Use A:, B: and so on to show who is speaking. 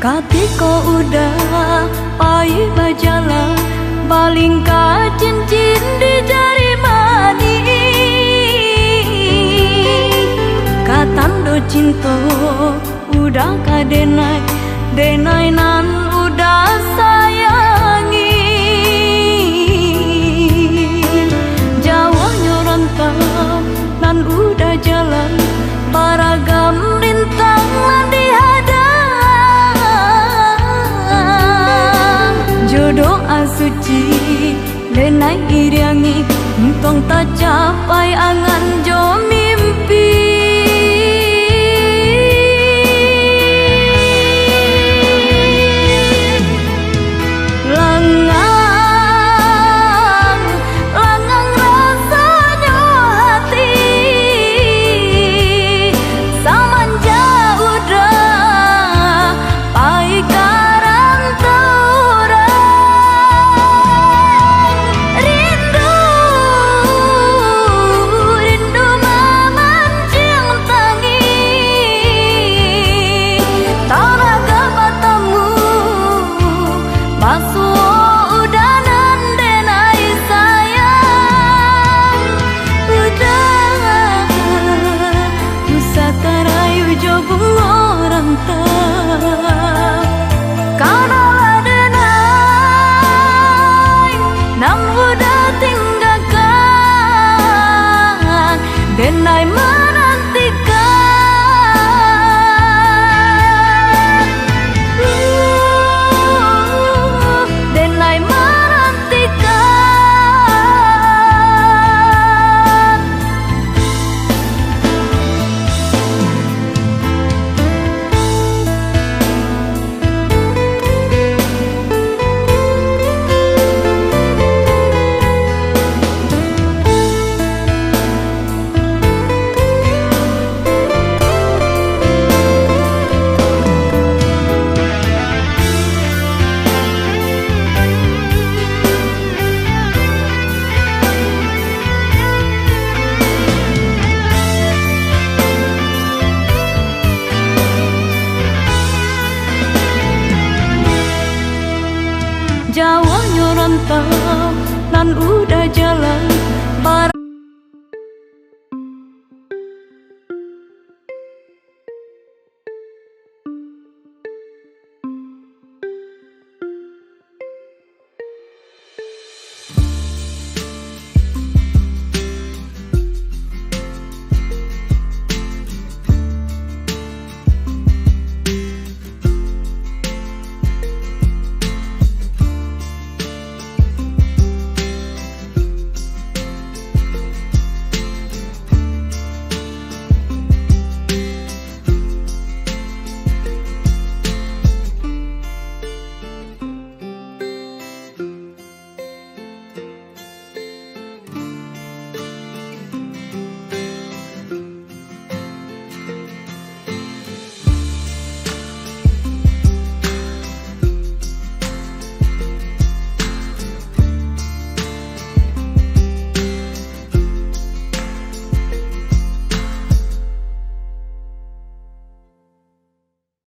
A: Katiko udah pai bajalan baling ka cincin di jari mani katando cinto udah kadenai denai nan udah sayangi Jawa nyorantau nan udah jalan baragam rintang nan dihadang jodoh asuci denai iriangi untung tak capai angan jo mimpi denai menantikan denai menantikan Jawa nyorantau nan udah jalan